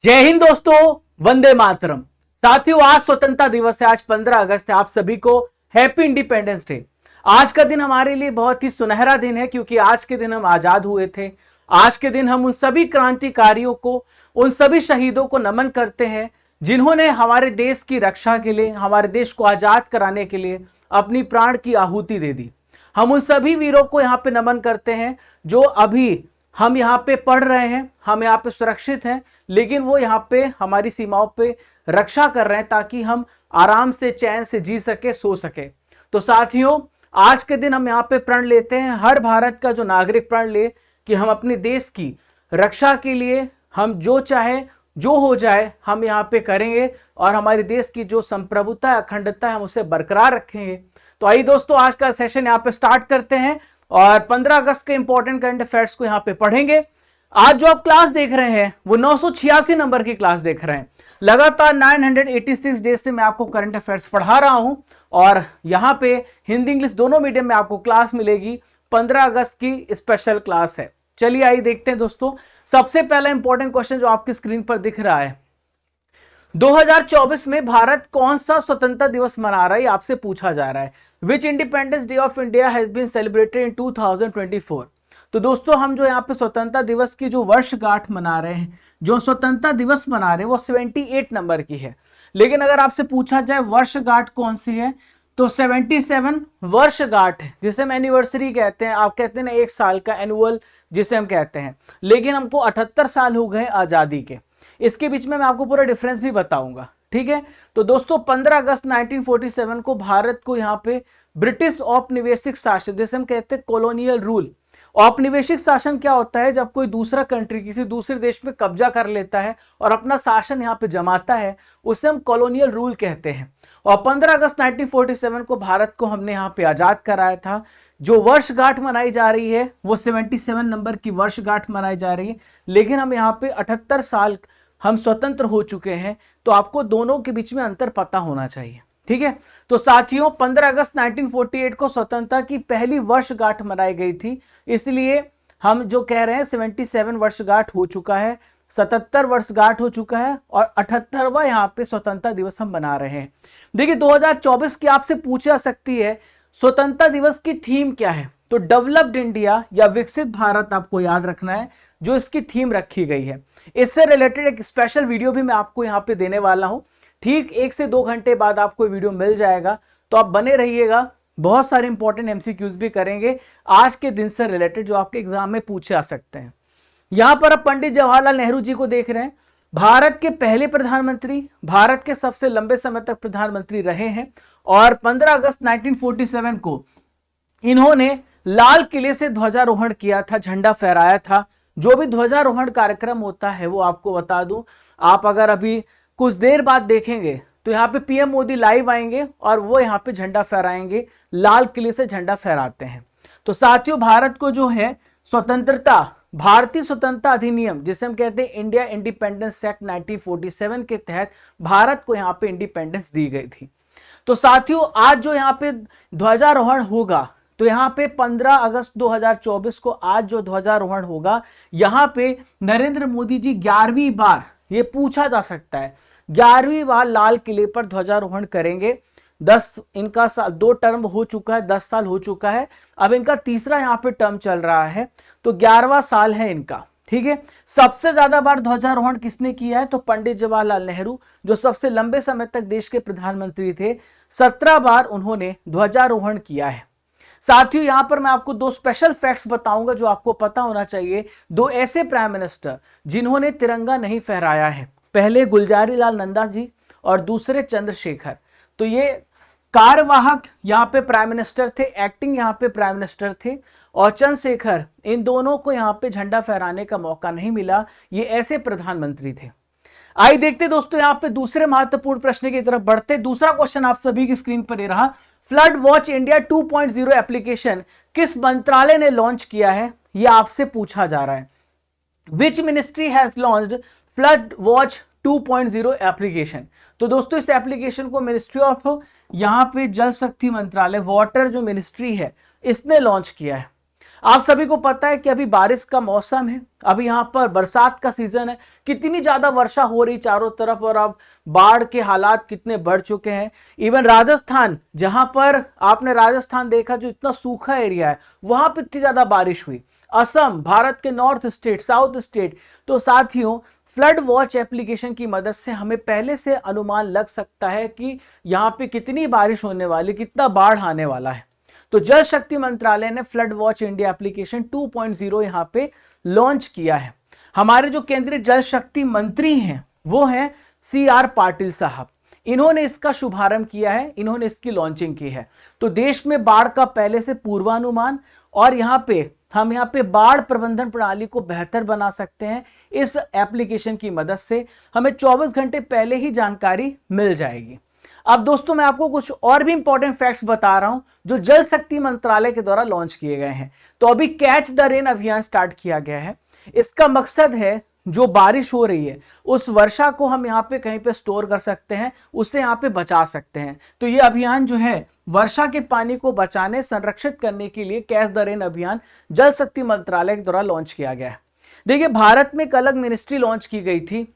जय हिंद दोस्तों, वंदे मातरम। साथियों, आज स्वतंत्रता दिवस है। आज 15 अगस्त है। आप सभी को हैप्पी इंडिपेंडेंस डे। आज का दिन हमारे लिए बहुत ही सुनहरा दिन है क्योंकि आज के दिन हम आजाद हुए थे। आज के दिन हम उन सभी क्रांतिकारियों को, उन सभी शहीदों को नमन करते हैं जिन्होंने हमारे देश की रक्षा के लिए, हमारे देश को आजाद कराने के लिए अपनी प्राण की आहुति दे दी। हम उन सभी वीरों को यहाँ पे नमन करते हैं जो अभी हम यहाँ पे पढ़ रहे हैं, हम यहाँ पे सुरक्षित हैं, लेकिन वो यहाँ पे हमारी सीमाओं पे रक्षा कर रहे हैं ताकि हम आराम से, चैन से जी सके, सो सके। तो साथियों, आज के दिन हम यहाँ पे प्रण लेते हैं, हर भारत का जो नागरिक प्रण ले कि हम अपने देश की रक्षा के लिए हम जो चाहे, जो हो जाए, हम यहाँ पे करेंगे और हमारे देश की जो संप्रभुता, अखंडता है, हम उसे बरकरार रखेंगे। तो आइए दोस्तों, आज का सेशन यहाँ पे स्टार्ट करते हैं और 15 अगस्त के इंपॉर्टेंट करंट अफेयर्स को यहाँ पे पढ़ेंगे। आज जो आप क्लास देख रहे हैं वो 986 नंबर की क्लास देख रहे हैं। लगातार 986 डेज से मैं आपको करंट अफेयर्स पढ़ा रहा हूं और यहाँ पे हिंदी इंग्लिश दोनों मीडियम में आपको क्लास मिलेगी। 15 अगस्त की स्पेशल क्लास है। चलिए आइए देखते हैं दोस्तों। सबसे पहला इंपॉर्टेंट क्वेश्चन जो आपकी स्क्रीन पर दिख रहा है, 2024 में भारत कौन सा स्वतंत्रता दिवस मना रहा है, आपसे पूछा जा रहा है। Which Independence Day of India has been celebrated in 2024। तो दोस्तों, हम जो यहाँ पे स्वतंत्रता दिवस की जो वर्षगांठ मना रहे हैं, जो स्वतंत्रता दिवस मना रहे हैं, वो 78 नंबर की है। लेकिन अगर आपसे पूछा जाए वर्षगांठ कौन सी है, तो 77 वर्षगांठ है, जिसे हम एनिवर्सरी कहते हैं। आप कहते हैं ना, एक साल का एनुअल जिसे हम कहते हैं। लेकिन हमको 78 साल हो गए आजादी के। इसके बीच में मैं आपको पूरा डिफरेंस भी बताऊंगा, ठीक है। तो दोस्तों, 15 अगस्त 1947 को भारत को यहाँ पे ब्रिटिश औपनिवेशिक शासन, जैसे हम कहते हैं कॉलोनियल रूल। औपनिवेशिक शासन क्या होता है? जब कोई दूसरा कंट्री किसी दूसरे देश में कब्जा कर लेता है और अपना शासन यहाँ पे जमाता है, उसे हम कॉलोनियल रूल कहते हैं। और 15 अगस्त 1947 को भारत को हमने यहाँ पे आजाद कराया था। जो वर्षगांठ मनाई जा रही है वो 77 नंबर की वर्षगांठ मनाई जा रही है। लेकिन हम यहाँ पे 78 साल हम स्वतंत्र हो चुके हैं। तो आपको दोनों के बीच में अंतर पता होना चाहिए, ठीक है। तो साथियों, 15 अगस्त 1948 को स्वतंत्रता की पहली वर्षगांठ मनाई गई थी। इसलिए हम जो कह रहे हैं 77 वर्षगांठ हो चुका है, 77 वर्षगांठ हो चुका है और 78वां यहाँ पे स्वतंत्रता दिवस हम मना रहे हैं। देखिए, 2024 की आपसे पूछी जा सकती है स्वतंत्रता दिवस की थीम क्या है। तो डेवलप्ड इंडिया या विकसित भारत आपको याद रखना है, जो इसकी थीम रखी गई है। इससे रिलेटेड एक स्पेशल वीडियो भी मैं आपको यहाँ पे देने वाला हूँ। ठीक 1 से 2 घंटे बाद आपको वीडियो मिल जाएगा, तो आप बने रहिएगा। बहुत सारे इंपॉर्टेंट एमसीक्यूज भी करेंगे आज के दिन से रिलेटेड, जो आपके एग्जाम में पूछे जा सकते हैं। यहां पर आप पंडित जवाहरलाल नेहरू जी को देख रहे हैं। भारत के पहले प्रधानमंत्री, भारत के सबसे लंबे समय तक प्रधानमंत्री रहे हैं और 15 अगस्त 1947 को इन्होंने लाल किले से ध्वजारोहण किया था, झंडा फहराया था। जो भी ध्वजारोहण कार्यक्रम होता है वो आपको बता दूं, आप अगर अभी कुछ देर बाद देखेंगे तो यहाँ पे पीएम मोदी लाइव आएंगे और वो यहाँ पे झंडा फहराएंगे, लाल किले से झंडा फहराते हैं। तो साथियों, भारत को जो है स्वतंत्रता, भारतीय स्वतंत्रता अधिनियम जिसे हम कहते हैं इंडिया इंडिपेंडेंस एक्ट 1947 के तहत भारत को यहाँ पे इंडिपेंडेंस दी गई थी। तो साथियों, आज जो यहाँ पे ध्वजारोहण होगा, तो यहाँ पे 15 अगस्त 2024 को आज जो ध्वजारोहण होगा, यहाँ पे नरेंद्र मोदी जी 11वीं बार, ये पूछा जा सकता है, 11वीं बार लाल किले पर ध्वजारोहण करेंगे। 10 इनका साल, 2 टर्म हो चुका है, 10 साल हो चुका है, अब इनका तीसरा यहाँ पे टर्म चल रहा है, तो 11वां साल है इनका, ठीक है। सबसे ज्यादा बार ध्वजारोहण किसने किया है? तो पंडित जवाहरलाल नेहरू, जो सबसे लंबे समय तक देश के प्रधानमंत्री थे, 17 बार उन्होंने ध्वजारोहण किया है। साथियों, यहां पर मैं आपको 2 स्पेशल फैक्ट्स बताऊंगा जो आपको पता होना चाहिए। 2 ऐसे प्राइम मिनिस्टर जिन्होंने तिरंगा नहीं फहराया है, पहले गुलजारी लाल नंदा जी और दूसरे चंद्रशेखर। तो ये कार्यवाहक यहाँ पे प्राइम मिनिस्टर थे, एक्टिंग यहाँ पे प्राइम मिनिस्टर थे, और चंद्रशेखर, इन दोनों को यहाँ पे झंडा फहराने का मौका नहीं मिला। ये ऐसे प्रधानमंत्री थे। आइए देखते दोस्तों, यहाँ पे दूसरे महत्वपूर्ण प्रश्न की तरफ बढ़ते। दूसरा क्वेश्चन आप सभी की स्क्रीन पर ये रहा, फ्लड वॉच इंडिया 2.0 एप्लीकेशन किस मंत्रालय ने लॉन्च किया है, ये आपसे पूछा जा रहा है। Which ministry has launched flood watch 2.0 application. तो दोस्तों, इस एप्लीकेशन को मिनिस्ट्री ऑफ यहाँ पे जल शक्ति मंत्रालय, वाटर जो मिनिस्ट्री है, इसने लॉन्च किया है। आप सभी को पता है कि अभी बारिश का मौसम है, अभी यहाँ पर बरसात का सीजन है, कितनी ज्यादा वर्षा हो रही चारों तरफ और अब बाढ़ के हालात कितने बढ़ चुके हैं। इवन राजस्थान, जहां पर आपने राजस्थान देखा जो इतना सूखा एरिया है, वहां पर इतनी ज्यादा बारिश हुई। असम, भारत के नॉर्थ स्टेट, साउथ स्टेट। तो साथियों, फ्लड वॉच एप्लीकेशन की मदद से हमें पहले से अनुमान लग सकता है कि यहाँ पे कितनी बारिश होने वाली, कितना बाढ़ आने वाला है। तो जल शक्ति मंत्रालय ने फ्लड वॉच इंडिया एप्लीकेशन 2.0 यहाँ पे लॉन्च किया है। हमारे जो केंद्रीय जल शक्ति मंत्री हैं वो हैं CR पाटिल साहब। इन्होंने इसका शुभारंभ किया है, इन्होंने इसकी लॉन्चिंग की है। तो देश में बाढ़ का पहले से पूर्वानुमान और यहाँ पे बाढ़ प्रबंधन प्रणाली को बेहतर बना सकते हैं। इस एप्लीकेशन की मदद से हमें 24 घंटे पहले ही जानकारी मिल जाएगी। अब दोस्तों, मैं आपको कुछ और भी इंपॉर्टेंट फैक्ट्स बता रहा हूं जो जल शक्ति मंत्रालय के द्वारा लॉन्च किए गए हैं। तो अभी कैच द रेन अभियान स्टार्ट किया गया है। इसका मकसद है जो बारिश हो रही है उस वर्षा को हम यहाँ पे कहीं पे स्टोर कर सकते हैं, उससे यहाँ पे बचा सकते हैं। तो ये अभियान जो है वर्षा के पानी को बचाने, संरक्षित करने के लिए कैच द रेन अभियान जल शक्ति मंत्रालय के द्वारा लॉन्च किया गया है। देखिए, भारत में एक अलग मिनिस्ट्री लॉन्च की गई थी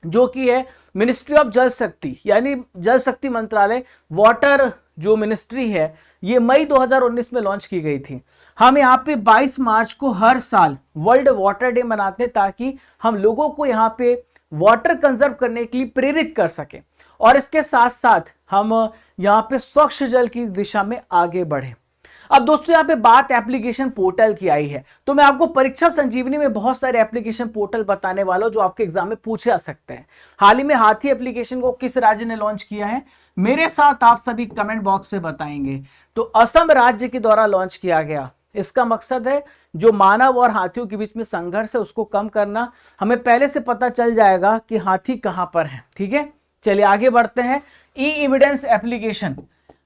जो कि है मिनिस्ट्री ऑफ जल शक्ति, यानी जल शक्ति मंत्रालय, वाटर जो मिनिस्ट्री है, ये मई 2019 में लॉन्च की गई थी। हम यहाँ पे 22 मार्च को हर साल वर्ल्ड वाटर डे मनाते हैं ताकि हम लोगों को यहाँ पे वाटर कंजर्व करने के लिए प्रेरित कर सके और इसके साथ साथ हम यहाँ पे स्वच्छ जल की दिशा में आगे बढ़े। अब दोस्तों, यहाँ पे बात एप्लीकेशन पोर्टल की आई है, तो मैं आपको परीक्षा संजीवनी में बहुत सारे एप्लीकेशन पोर्टल बताने वाला हूं जो आपके एग्जाम में पूछे जा सकते हैं। हाल ही में हाथी एप्लीकेशन को किस राज्य ने लॉन्च किया है, मेरे साथ आप सभी कमेंट बॉक्स में बताएंगे। तो असम राज्य के द्वारा लॉन्च किया गया। इसका मकसद है जो मानव और हाथियों के बीच में संघर्ष है उसको कम करना। हमें पहले से पता चल जाएगा कि हाथी कहां पर है। ठीक है, चलिए आगे बढ़ते हैं। ई एविडेंस एप्लीकेशन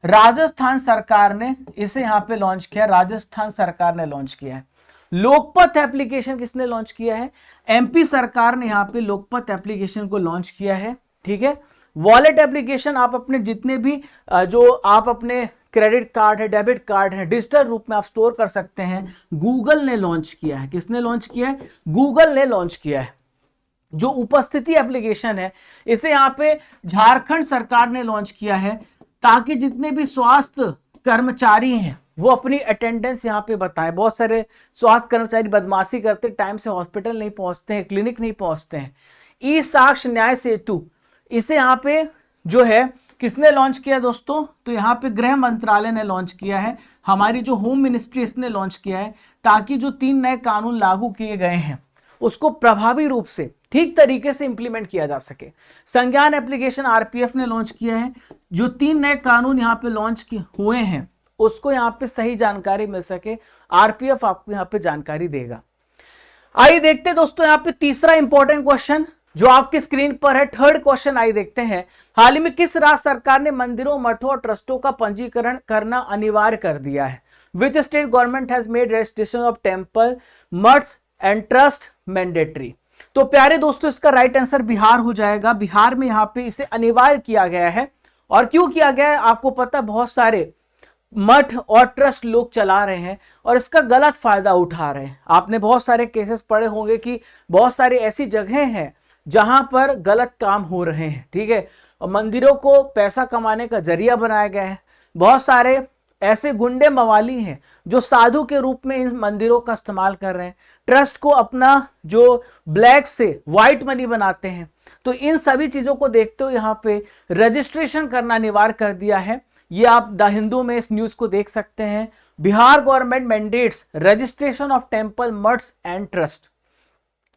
राजस्थान सरकार ने इसे यहाँ पे लॉन्च किया, राजस्थान सरकार ने लॉन्च किया है। लोकपथ एप्लीकेशन किसने लॉन्च किया है, MP सरकार ने यहाँ पे लोकपथ एप्लीकेशन को लॉन्च किया है। ठीक है, वॉलेट एप्लीकेशन आप अपने जितने भी जो आप अपने क्रेडिट कार्ड है, डेबिट कार्ड है, डिजिटल रूप में आप स्टोर कर सकते हैं, गूगल ने लॉन्च किया है। किसने लॉन्च किया है, गूगल ने लॉन्च किया है। जो उपस्थिति एप्लीकेशन है इसे यहाँ पे झारखंड सरकार ने लॉन्च किया है ताकि जितने भी स्वास्थ्य कर्मचारी हैं वो अपनी अटेंडेंस यहाँ पे बताएं। बहुत सारे स्वास्थ्य कर्मचारी बदमाशी करते, टाइम से हॉस्पिटल नहीं पहुंचते हैं, क्लिनिक नहीं पहुंचते हैं। ई साक्ष्य न्याय सेतु, इसे यहाँ पे जो है किसने लॉन्च किया दोस्तों, तो यहाँ पे गृह मंत्रालय ने लॉन्च किया है। हमारी जो होम मिनिस्ट्री इसने लॉन्च किया है ताकि जो 3 नए कानून लागू किए गए हैं उसको प्रभावी रूप से ठीक तरीके से इंप्लीमेंट किया जा सके। संज्ञान एप्लीकेशन RPF ने लॉन्च किया है। जो 3 नए कानून यहाँ पे लॉन्च हुए हैं उसको यहाँ पे सही जानकारी मिल सके, RPF आपको यहाँ पे जानकारी देगा। आइए देखते हैं दोस्तों यहाँ पे तीसरा इंपॉर्टेंट क्वेश्चन जो आपकी स्क्रीन पर है। थर्ड क्वेश्चन आइए देखते हैं। हाल ही में किस राज्य सरकार ने मंदिरों, मठों और ट्रस्टों का पंजीकरण करना अनिवार्य कर दिया है। Which state government has made registration of temple, maths and trust mandatory. तो प्यारे दोस्तों, इसका राइट आंसर बिहार हो जाएगा। बिहार में यहाँ पे इसे अनिवार्य किया गया है। और क्यों किया गया है आपको पता, बहुत सारे मठ और ट्रस्ट लोग चला रहे हैं और इसका गलत फायदा उठा रहे हैं। आपने बहुत सारे केसेस पढ़े होंगे कि बहुत सारी ऐसी जगहें हैं जहां पर गलत काम हो रहे हैं। ठीक है, और मंदिरों को पैसा कमाने का जरिया बनाया गया है। बहुत सारे ऐसे गुंडे मवाली हैं जो साधु के रूप में इन मंदिरों का इस्तेमाल कर रहे हैं, ट्रस्ट को अपना जो ब्लैक से व्हाइट मनी बनाते हैं। तो इन सभी चीजों को देखते हुए यहाँ पे रजिस्ट्रेशन करना अनिवार्य कर दिया है। ये आप द हिंदू में इस न्यूज को देख सकते हैं। Bihar government mandates registration of temple, maths and trust.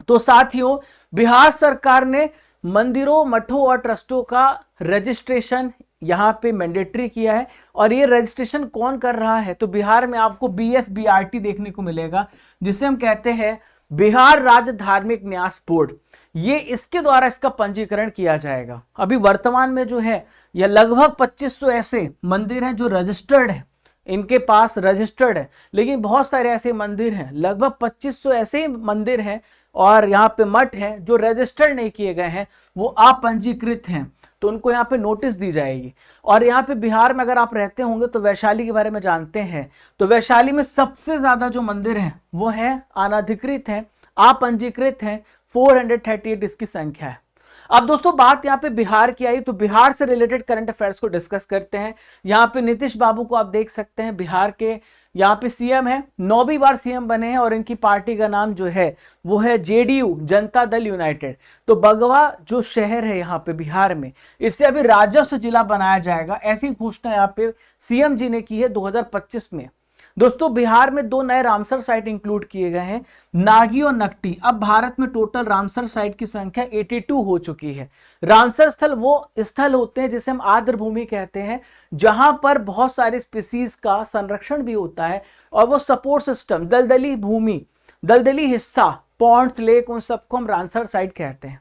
तो साथियों, बिहार सरकार ने मंदिरों, मठों और ट्रस्टों का रजिस्ट्रेशन यहां पे मैंडेटरी किया है। और ये रजिस्ट्रेशन कौन कर रहा है, तो बिहार में आपको BSBRT देखने को मिलेगा, जिसे हम कहते हैं बिहार राज्य धार्मिक न्यास बोर्ड। ये इसके द्वारा इसका पंजीकरण किया जाएगा। अभी वर्तमान में जो है यह लगभग 2500 ऐसे मंदिर हैं जो रजिस्टर्ड है, इनके पास रजिस्टर्ड है। लेकिन बहुत सारे ऐसे मंदिर हैं, लगभग 2500 ऐसे मंदिर हैं और यहाँ पे मठ हैं जो रजिस्टर्ड नहीं किए गए हैं, वो अपंजीकृत हैं। तो उनको यहाँ पे नोटिस दी जाएगी। और यहाँ पे बिहार में अगर आप रहते होंगे तो वैशाली के बारे में जानते हैं, तो वैशाली में सबसे ज्यादा जो मंदिर हैं वो है अनाधिकृत हैं, अपंजीकृत हैं, 438 इसकी संख्या है। अब दोस्तों बात यहाँ पे बिहार की आई, तो बिहार से रिलेटेड करंट अफेयर्स को डिस्कस करते हैं। यहाँ पे नीतीश बाबू को आप देख सकते हैं, बिहार के यहाँ पे सीएम है, 9वीं बार सीएम बने हैं और इनकी पार्टी का नाम जो है वो है जेडीयू, जनता दल यूनाइटेड। तो बगवा जो शहर है यहाँ पे बिहार में, इससे अभी राजस्व जिला बनाया जाएगा, ऐसी घोषणा यहाँ पे सीएम जी ने की है 2025 में। दोस्तों बिहार में 2 नए रामसर साइट इंक्लूड किए गए हैं, नागी और नकटी। अब भारत में टोटल रामसर साइट की संख्या 82 हो चुकी है। रामसर स्थल वो स्थल होते हैं जिसे हम आर्द्र भूमि कहते हैं, जहां पर बहुत सारे स्पीसीज का संरक्षण भी होता है और वो सपोर्ट सिस्टम, दलदली भूमि, दलदली हिस्सा, पॉन्ड्स, लेक, उन सबको हम रामसर साइट कहते हैं।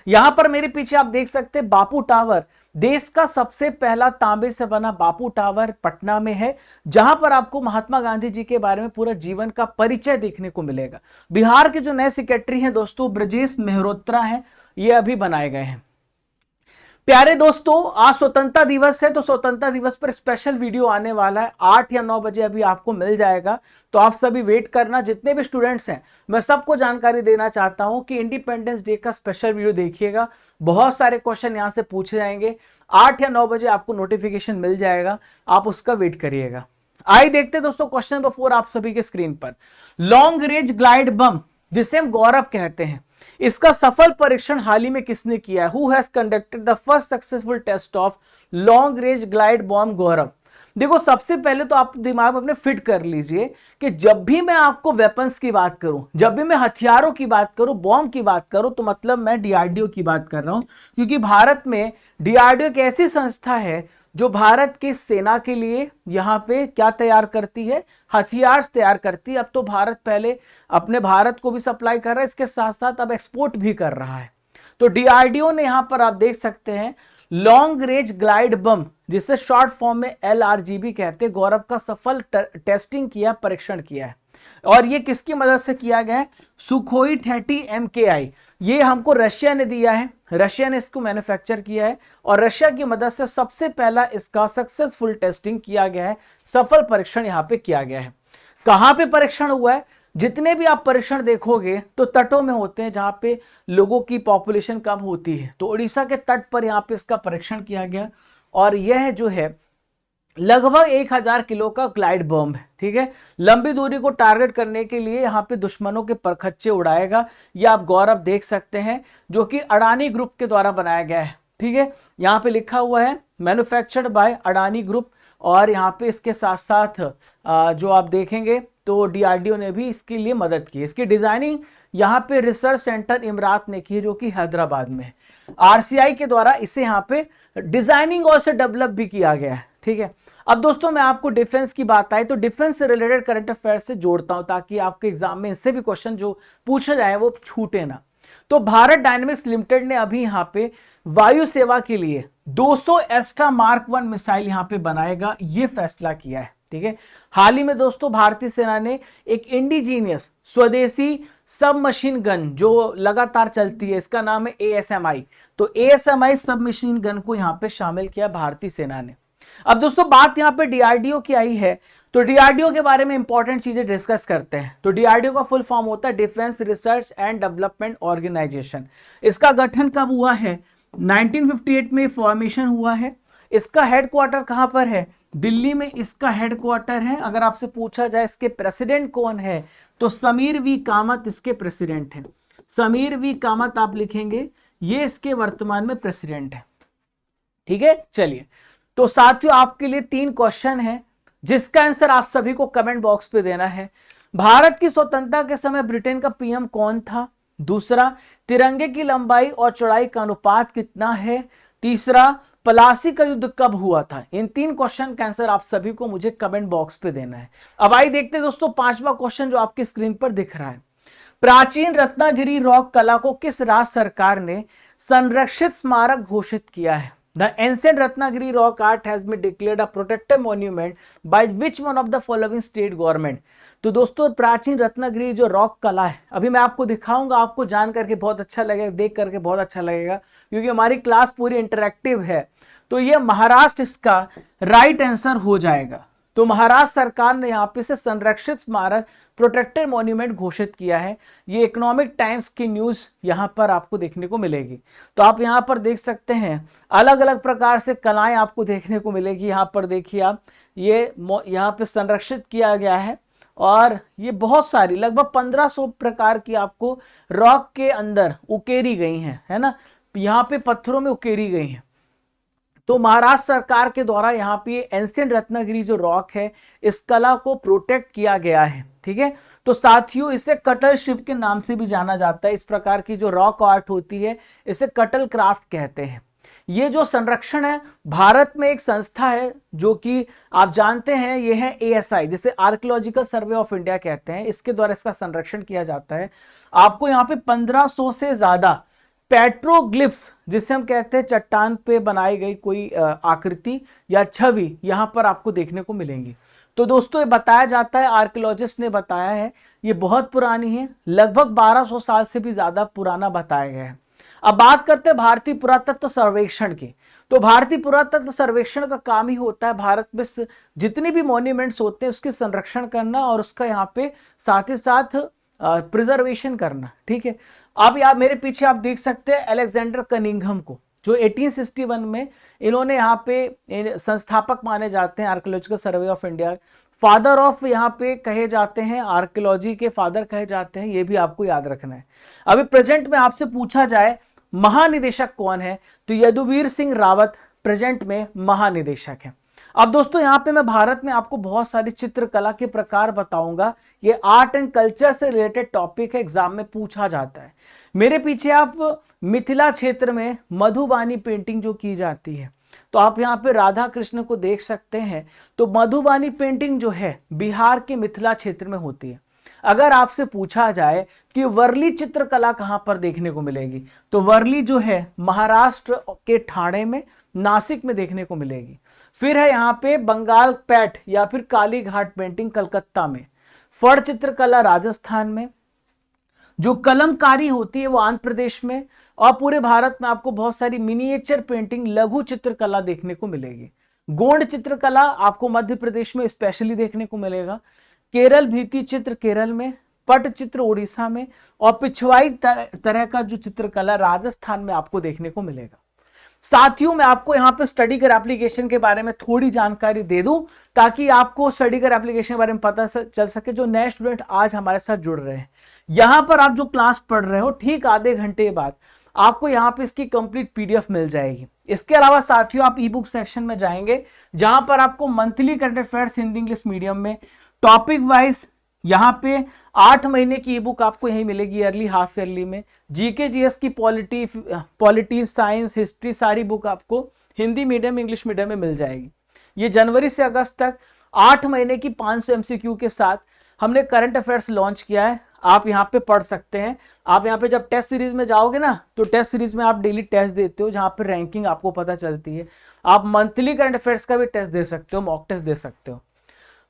यहां पर मेरे पीछे आप देख सकते हैं बापू टावर, देश का सबसे पहला तांबे से बना बापू टावर पटना में है, जहां पर आपको महात्मा गांधी जी के बारे में पूरा जीवन का परिचय देखने को मिलेगा। बिहार के जो नए सेक्रेटरी हैं दोस्तों ब्रजेश मेहरोत्रा हैं, ये अभी बनाए गए हैं। प्यारे दोस्तों आज स्वतंत्रता दिवस है, तो स्वतंत्रता दिवस पर स्पेशल वीडियो आने वाला है, 8 या 9 बजे अभी आपको मिल जाएगा, तो आप सभी वेट करना। जितने भी स्टूडेंट्स हैं मैं सबको जानकारी देना चाहता हूं कि इंडिपेंडेंस डे का स्पेशल वीडियो देखिएगा, बहुत सारे क्वेश्चन यहां से पूछे जाएंगे। 8 या 9 बजे आपको नोटिफिकेशन मिल जाएगा, आप उसका वेट करिएगा। आइए देखते हैं दोस्तों क्वेश्चन नंबर 4 आप सभी के स्क्रीन पर। लॉन्ग रेंज ग्लाइड बम जिसे हम गौरव कहते हैं, इसका सफल परीक्षण हाल ही में किसने किया है? Who has conducted the first successful test of long range glide bomb Gaurav. देखो सबसे पहले तो आप दिमाग में अपने फिट कर लीजिए कि जब भी मैं आपको वेपन्स की बात करूं, जब भी मैं हथियारों की बात करूं, बॉम्ब की बात करूं, तो मतलब मैं डीआरडीओ की बात कर रहा हूं, क्योंकि भारत में डीआरडीओ एक ऐसी संस्था है जो भारत की सेना के लिए यहाँ पे क्या तैयार करती है, हथियार तैयार करती है। अब तो भारत पहले अपने भारत को भी सप्लाई कर रहा है, इसके साथ साथ अब एक्सपोर्ट भी कर रहा है। तो डीआरडीओ ने यहाँ पर आप देख सकते हैं लॉन्ग रेंज ग्लाइड बम, जिसे शॉर्ट फॉर्म में एलआरजीबी कहते हैं, गौरव का सफल टेस्टिंग किया, परीक्षण किया है। और ये किसकी मदद से किया गया है? सुखोई 30 MKI, ये हमको रशिया ने दिया है, रशिया ने इसको मैन्युफैक्चर किया है और रशिया की मदद से सबसे पहला इसका सक्सेसफुल टेस्टिंग किया गया है, सफल परीक्षण यहाँ पे किया गया है। कहां पे परीक्षण हुआ है? जितने भी आप परीक्षण देखोगे तो तटों में होते हैं, जहां पे लोगों की पॉपुलेशन कम होती है। तो उड़ीसा के तट पर यहाँ पे इसका परीक्षण किया गया और यह जो है लगभग 1000 किलो का ग्लाइड बम है। ठीक है, लंबी दूरी को टारगेट करने के लिए यहाँ पे दुश्मनों के परखच्चे उड़ाएगा। ये आप गौरव देख सकते हैं, जो कि अडानी ग्रुप के द्वारा बनाया गया है। ठीक है, यहाँ पे लिखा हुआ है मैन्युफैक्चर्ड बाय अडानी ग्रुप, और यहाँ पे इसके साथ साथ जो आप देखेंगे तो डीआरडीओ ने भी इसके लिए मदद की। इसकी डिजाइनिंग यहाँ पे रिसर्च सेंटर इमरात ने की है, जो कि हैदराबाद में है। आरसीआई के द्वारा इसे यहाँ पे डिजाइनिंग और से डेवलप भी किया गया है। ठीक है, अब दोस्तों मैं आपको डिफेंस की बात आई तो डिफेंस से रिलेटेड करंट अफेयर्स से जोड़ता हूं, ताकि आपके एग्जाम में इससे भी क्वेश्चन जो पूछे जाए वो छूटे ना। तो भारत डायनेमिक्स लिमिटेड ने अभी यहाँ पे वायु सेवा के लिए 200 एस्ट्रा मार्क 1 मिसाइल यहाँ पे बनाएगा, ये फैसला किया है। ठीक है, हाल ही में दोस्तों भारतीय सेना ने एक इंडिजीनियस स्वदेशी सब मशीन गन जो लगातार चलती है, इसका नाम है ASMI, तो ASMI सब मशीन गन को यहाँ पे शामिल किया भारतीय सेना ने। अब दोस्तों बात यहाँ पे डीआरडीओ की आई है, तो डीआरडीओ के बारे में इंपॉर्टेंट चीजें डिस्कस करते हैं। तो डीआरडीओ का फुल फॉर्म होता है defence research and development organisation. इसका गठन कब हुआ है? 1958 में फॉर्मेशन हुआ है। इसका हेडक्वार्टर कहां पर है? दिल्ली में इसका हेडक्वार्टर है। अगर आपसे पूछा जाए इसके प्रेसिडेंट कौन है, तो समीर वी कामत इसके प्रेसिडेंट हैं। समीर वी कामत आप लिखेंगे, ये इसके वर्तमान में प्रेसिडेंट है। ठीक है, चलिए तो साथियों आपके लिए 3 क्वेश्चन हैं, जिसका आंसर आप सभी को कमेंट बॉक्स पे देना है। भारत की स्वतंत्रता के समय ब्रिटेन का पीएम कौन था? दूसरा, तिरंगे की लंबाई और चौड़ाई का अनुपात कितना है? तीसरा, पलासी का युद्ध कब हुआ था? इन 3 क्वेश्चन का आंसर आप सभी को मुझे कमेंट बॉक्स पे देना है। अब आइए देखते हैं दोस्तों 5वां क्वेश्चन जो आपकी स्क्रीन पर दिख रहा है। प्राचीन रत्नागिरी रॉक कला को किस राज्य सरकार ने संरक्षित स्मारक घोषित किया है? The ancient Ratnagiri rock art has been declared a protected monument by which one of the following state government? तो दोस्तों प्राचीन रत्नागिरी जो रॉक कला है, अभी मैं आपको दिखाऊंगा, आपको जान करके बहुत अच्छा लगेगा, देख करके बहुत अच्छा लगेगा, क्योंकि हमारी क्लास पूरी इंटरैक्टिव है। तो ये महाराष्ट्र इसका राइट आंसर हो जाएगा। तो महाराष्ट्र सरकार ने यहाँ पे से संरक्षित स्मारक प्रोटेक्टेड मॉन्यूमेंट घोषित किया है। ये इकोनॉमिक टाइम्स की न्यूज यहाँ पर आपको देखने को मिलेगी। तो आप यहाँ पर देख सकते हैं अलग अलग प्रकार से कलाएं आपको देखने को मिलेगी। यहाँ पर देखिए आप, ये यहाँ पे संरक्षित किया गया है और ये बहुत सारी लगभग 1500 प्रकार की आपको रॉक के अंदर उकेरी गई हैं, है ना, यहाँ पे पत्थरों में उकेरी गई हैं। तो महाराष्ट्र सरकार के द्वारा यहाँ पे एंशिएंट रत्नागिरी जो रॉक है, इस कला को प्रोटेक्ट किया गया है। ठीक है, तो साथियों इसे कटल शिल्प के नाम से भी जाना जाता है। इस प्रकार की जो रॉक आर्ट होती है इसे कटल क्राफ्ट कहते हैं। ये जो संरक्षण है, भारत में एक संस्था है जो कि आप जानते हैं, ये है ASI, जिसे आर्कियोलॉजिकल सर्वे ऑफ इंडिया कहते हैं। इसके द्वारा इसका संरक्षण किया जाता है। आपको यहाँ पे 1500 से ज्यादा पेट्रोग्लिफ्स, जिसे हम कहते हैं चट्टान पे बनाई गई कोई आकृति या छवि, यहां पर आपको देखने को मिलेंगी। तो दोस्तों ये बताया जाता है, आर्कियोलॉजिस्ट ने बताया है, ये बहुत पुरानी है, लगभग 1200 साल से भी ज्यादा पुराना बताया गया है। अब बात करते हैं भारतीय पुरातत्व सर्वेक्षण की। तो भारतीय पुरातत्व सर्वेक्षण का काम ही होता है भारत में जितने भी मॉन्यूमेंट्स होते हैं उसके संरक्षण करना और उसका यहाँ पे साथ ही साथ प्रिजर्वेशन करना। ठीक है, अब आप मेरे पीछे आप देख सकते हैं अलेक्जेंडर कनिंघम को, जो 1861 में इन्होंने यहाँ पे संस्थापक माने जाते हैं archaeological survey of India. Father of यहाँ पे कहे जाते हैं, आर्कियोलॉजी के फादर कहे जाते हैं, ये भी आपको याद रखना है। अभी प्रेजेंट में आपसे पूछा जाए महानिदेशक कौन है, तो यदुवीर सिंह रावत प्रेजेंट में महानिदेशक है। अब दोस्तों यहाँ पे मैं भारत में आपको बहुत सारी चित्रकला के प्रकार बताऊंगा। ये आर्ट एंड कल्चर से रिलेटेड टॉपिक है, एग्जाम में पूछा जाता है। मेरे पीछे आप मिथिला क्षेत्र में मधुबानी पेंटिंग जो की जाती है, तो आप यहाँ पे राधा कृष्ण को देख सकते हैं। तो मधुबानी पेंटिंग जो है बिहार के मिथिला क्षेत्र में होती है। अगर आपसे पूछा जाए कि वर्ली चित्रकला कहां पर देखने को मिलेगी, तो वर्ली जो है महाराष्ट्र के ठाणे में, नासिक में देखने को मिलेगी। फिर है यहाँ पे बंगाल पैठ या फिर काली घाट पेंटिंग कलकत्ता में, फड़ चित्रकला राजस्थान में, जो कलमकारी होती है वो आंध्र प्रदेश में, और पूरे भारत में आपको बहुत सारी मिनिएचर पेंटिंग लघु चित्रकला देखने को मिलेगी। गोंड चित्रकला आपको मध्य प्रदेश में स्पेशली देखने को मिलेगा, केरल भित्ति चित्र केरल में, पट चित्र उड़ीसा में, और पिछवाई तरह का जो चित्रकला राजस्थान में आपको देखने को मिलेगा। साथियों मैं आपको यहाँ पे स्टडी कर एप्लीकेशन के बारे में थोड़ी जानकारी दे दूं, ताकि आपको स्टडी कर एप्लीकेशन के बारे में पता चल सके। जो नए स्टूडेंट आज हमारे साथ जुड़ रहे हैं, यहाँ पर आप जो क्लास पढ़ रहे हो, ठीक आधे घंटे बाद आपको यहाँ पे इसकी कंप्लीट PDF मिल जाएगी। इसके अलावा साथियों आप ई-बुक सेक्शन में जाएंगे, जहां पर आपको monthly current affairs Hindi English medium में टॉपिक वाइज यहाँ पे 8 महीने की ई बुक आपको यही मिलेगी, ईयरली हाफ ईयरली में। GK GS की पॉलिटी साइंस हिस्ट्री सारी बुक आपको हिंदी मीडियम इंग्लिश मीडियम में मिल जाएगी। ये जनवरी से अगस्त तक 8 महीने की 500 MCQ के साथ हमने करंट अफेयर्स लॉन्च किया है। आप यहाँ पे पढ़ सकते हैं। आप यहाँ पे जब टेस्ट सीरीज में जाओगे ना, तो टेस्ट सीरीज में आप डेली टेस्ट देते हो, जहाँ पे रैंकिंग आपको पता चलती है। आप मंथली करंट अफेयर्स का भी टेस्ट दे सकते हो, मॉक टेस्ट दे सकते हो।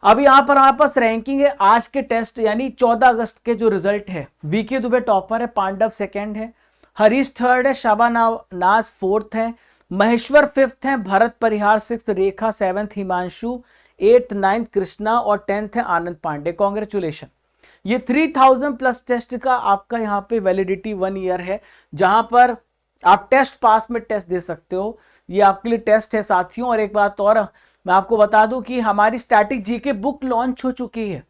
अब यहाँ पर हमारे पास रैंकिंग है आज के टेस्ट यानी 14 अगस्त के जो रिजल्ट है। VK दुबे टॉपर है, पांडव सेकंड है, हरीश थर्ड है, शाबानाज फोर्थ है, महेश्वर फिफ्थ है, Bharat Parihar sixth, Rekha seventh, Himanshu 8th 9th Krishna और 10th है आनंद पांडे। कांग्रेचुलेशन। ये 3000 प्लस टेस्ट का आपका यहाँ पे वैलिडिटी 1 ईयर है, जहां पर आप टेस्ट पास में टेस्ट दे सकते हो। ये आपके लिए टेस्ट है साथियों। और एक बात और मैं आपको बता दूं कि हमारी स्टैटिक GK बुक लॉन्च हो चुकी है,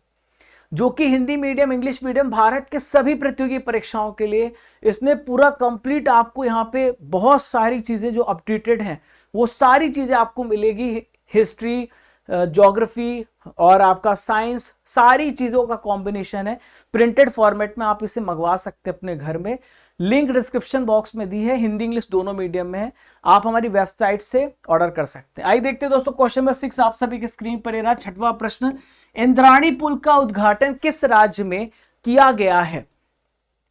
जो कि Hindi medium English medium Bharat के सभी प्रतियोगी परीक्षाओं के लिए। इसमें पूरा कंप्लीट आपको यहाँ पे बहुत सारी चीजें जो अपडेटेड हैं वो सारी चीजें आपको मिलेगी। हिस्ट्री, ज्योग्राफी और आपका साइंस, सारी चीजों का कॉम्बिनेशन है। प्रिंटेड फॉर्मेट में आप इसे मंगवा सकते हैं अपने घर में। लिंक डिस्क्रिप्शन बॉक्स में दी है, हिंदी इंग्लिश दोनों मीडियम में है। आप हमारी वेबसाइट से ऑर्डर कर सकते हैं। आइए देखते हैं दोस्तों क्वेश्चन नंबर 6 आप सभी की स्क्रीन पर रहा। 6वां प्रश्न, इंद्राणी पुल का उद्घाटन किस राज्य में किया गया है?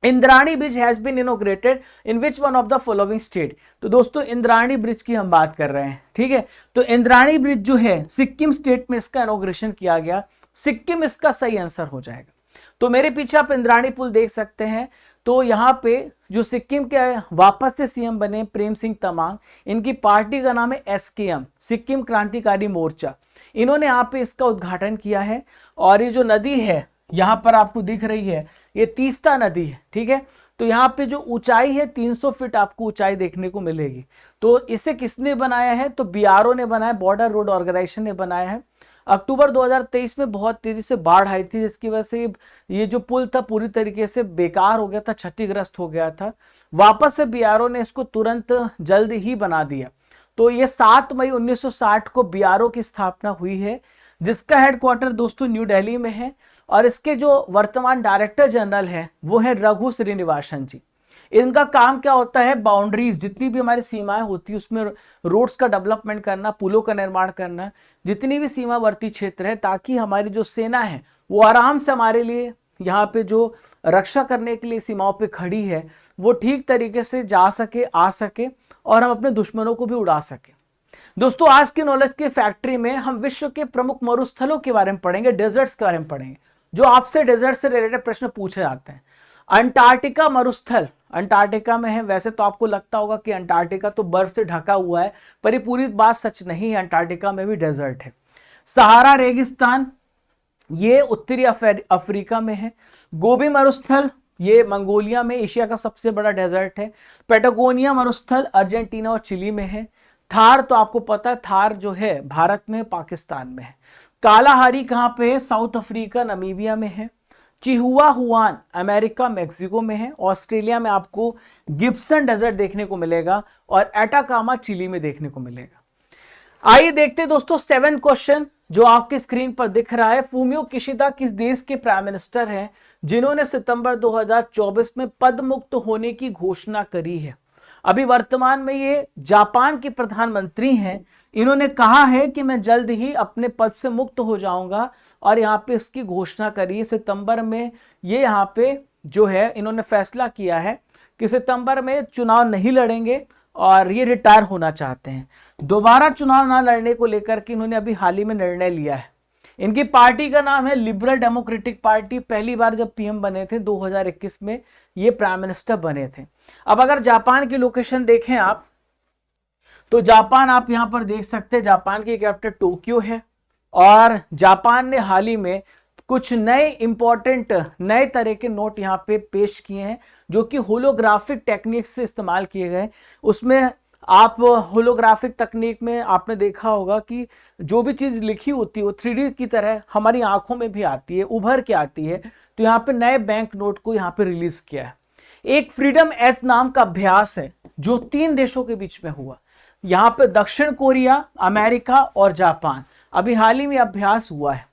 Indrani bridge has been inaugurated in which one of the following state? तो दोस्तों इंद्राणी ब्रिज की हम बात कर रहे हैं, ठीक है। तो इंद्राणी ब्रिज जो है सिक्किम स्टेट में इसका इनॉग्रेशन किया गया। सिक्किम इसका सही आंसर हो जाएगा। तो मेरे पीछे आप इंद्राणी पुल देख सकते हैं। तो यहाँ पे जो सिक्किम के वापस से सीएम बने प्रेम सिंह तमांग, इनकी पार्टी का नाम है एसकेएम, सिक्किम क्रांतिकारी मोर्चा। इन्होंने यहाँ पे इसका उद्घाटन किया है। और ये जो नदी है यहाँ पर आपको दिख रही है, ये तीस्ता नदी है, ठीक है। तो यहाँ पे जो ऊंचाई है 300 फीट आपको ऊंचाई देखने को मिलेगी। तो इसे किसने बनाया है? तो बीआरओ ने बनाया, बॉर्डर रोड ऑर्गेनाइजेशन ने बनाया है। अक्टूबर 2023 में बहुत तेजी से बाढ़ आई थी, जिसकी वजह से ये जो पुल था पूरी तरीके से बेकार हो गया था, क्षतिग्रस्त हो गया था। वापस से बीआरओ ने इसको तुरंत जल्द ही बना दिया। तो ये 7 मई 1960 को बीआरओ की स्थापना हुई है, जिसका हेडक्वार्टर दोस्तों न्यू दिल्ली में है। और इसके जो वर्तमान डायरेक्टर जनरल हैं वो है रघु श्रीनिवासन जी। इनका काम क्या होता है? बाउंड्रीज, जितनी भी हमारी सीमाएं होती है उसमें रोड्स का डेवलपमेंट करना, पुलों का निर्माण करना, जितनी भी सीमावर्ती क्षेत्र है, ताकि हमारी जो सेना है वो आराम से हमारे लिए यहाँ पे जो रक्षा करने के लिए सीमाओं पे खड़ी है वो ठीक तरीके से जा सके, आ सके और हम अपने दुश्मनों को भी उड़ा सके। दोस्तों आज की नॉलेज की फैक्ट्री में हम विश्व के प्रमुख मरुस्थलों के बारे में पढ़ेंगे, डेजर्ट्स के बारे में पढ़ेंगे, जो आपसे डेजर्ट से रिलेटेड प्रश्न पूछे जाते हैं। अंटार्कटिका मरुस्थल अंटार्कटिका में है। वैसे तो आपको लगता होगा कि अंटार्कटिका तो बर्फ से ढका हुआ है, पर ये पूरी बात सच नहीं है, अंटार्कटिका में भी डेजर्ट है। सहारा रेगिस्तान ये उत्तरी अफ्रीका में है। गोबी मरुस्थल ये मंगोलिया में, एशिया का सबसे बड़ा डेजर्ट है। पेटागोनिया मरुस्थल अर्जेंटीना और चिली में है। थार तो आपको पता है, थार जो है भारत में, पाकिस्तान में है। कालाहारी कहाँ पे है? साउथ अफ्रीका, नमीबिया में है। चिहुआ हुआन अमेरिका, मेक्सिको में है। ऑस्ट्रेलिया में आपको गिब्सन डेजर्ट देखने को मिलेगा और एटाकामा चिली में देखने को मिलेगा। आइए देखते हैं दोस्तों 7 क्वेश्चन जो आपके स्क्रीन पर दिख रहा है। फूमियो किशिदा किस देश के प्राइम मिनिस्टर हैं जिन्होंने सितंबर 2024 में पद मुक्त होने की घोषणा करी है? अभी वर्तमान में ये जापान के प्रधानमंत्री हैं। इन्होंने कहा है कि मैं जल्द ही अपने पद से मुक्त हो जाऊंगा और यहाँ पे इसकी घोषणा करी सितंबर में। ये यहाँ पे जो है इन्होंने फैसला किया है कि सितंबर में चुनाव नहीं लड़ेंगे और ये रिटायर होना चाहते हैं। दोबारा चुनाव ना लड़ने को लेकर के इन्होंने अभी हाल ही में निर्णय लिया है। इनकी पार्टी का नाम है लिबरल डेमोक्रेटिक पार्टी। पहली बार जब पीएम बने थे 2021 में ये प्राइम मिनिस्टर बने थे। अब अगर जापान की लोकेशन देखें आप, तो जापान आप यहां पर देख सकते हैं, जापान की कैपिटल टोक्यो है। और जापान ने हाल ही में कुछ नए इंपॉर्टेंट नए तरह के नोट यहां पे पेश किए हैं जो कि होलोग्राफिक टेक्निक से इस्तेमाल किए गए। उसमें आप होलोग्राफिक तकनीक में आपने देखा होगा कि जो भी चीज लिखी होती है वो 3D की तरह हमारी आंखों में भी आती है, उभर के आती है। तो यहाँ पे नए बैंक नोट को यहाँ पे रिलीज किया है। एक फ्रीडम एस नाम का अभ्यास है जो 3 देशों के बीच में हुआ। यहाँ पे दक्षिण कोरिया, अमेरिका और जापान, अभी हाल ही में अभ्यास हुआ है।